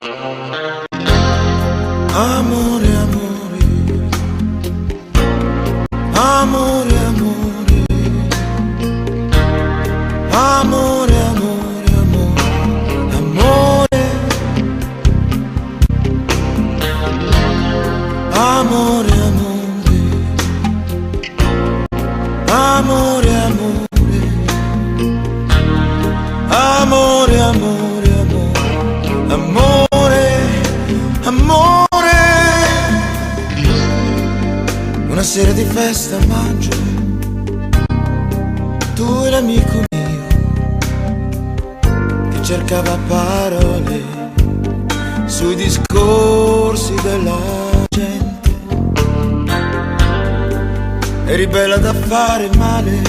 Amore, amore, amore, amore, amore, amore, amore, amore, amore, amore, amore, amore, amore, amore, amore. Una sera di festa a maggio, tu e l'amico mio che cercava parole sui discorsi della gente. Eri bella da fare male,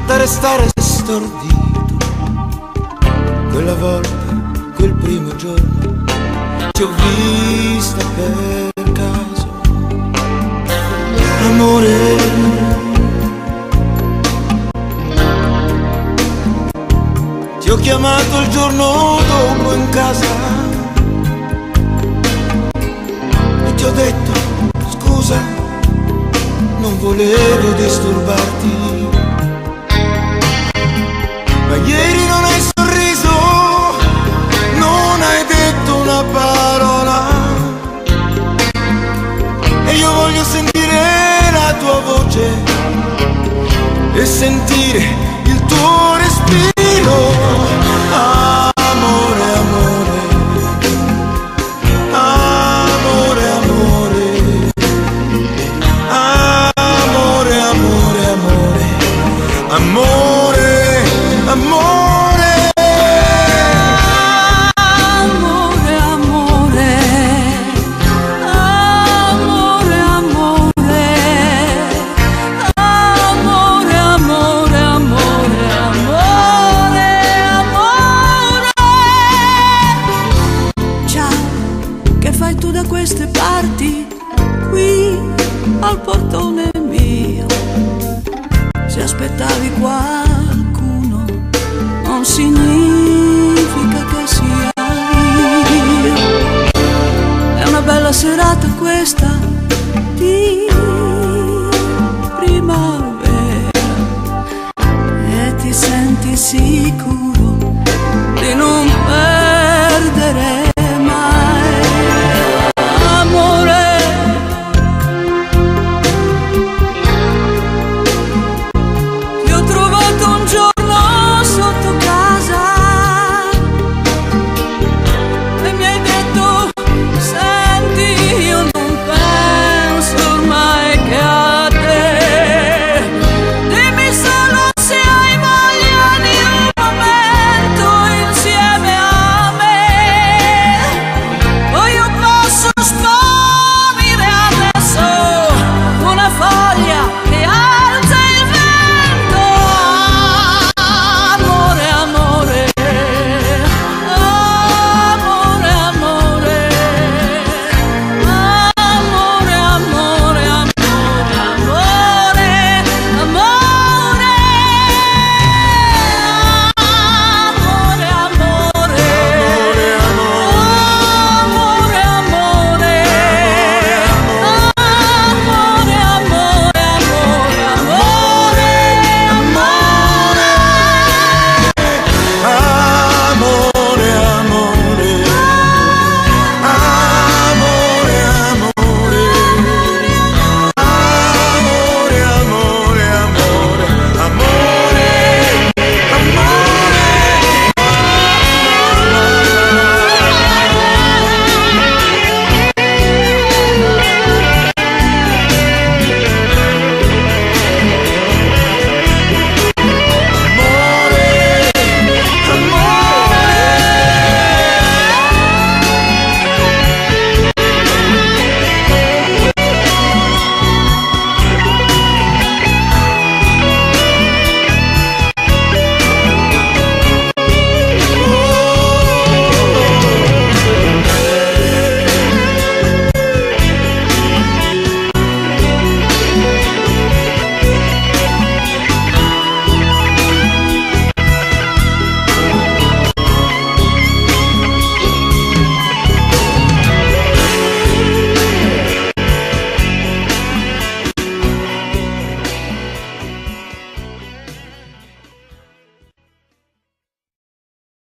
da restare stordito. Quella volta, quel primo giorno, ti ho vista per caso. Amore, ti ho chiamato il giorno dopo in casa e ti ho detto scusa, non volevo disturbarti, ma ieri non hai sorriso, non hai detto una parola e io voglio sentire la tua voce e sentire il tuo respiro. Amore, amore, amore, amore, amore, amore, amore, amore, amore. Queste parti qui al portone mio, se aspettavi qualcuno non significa che sia io. È una bella serata questa,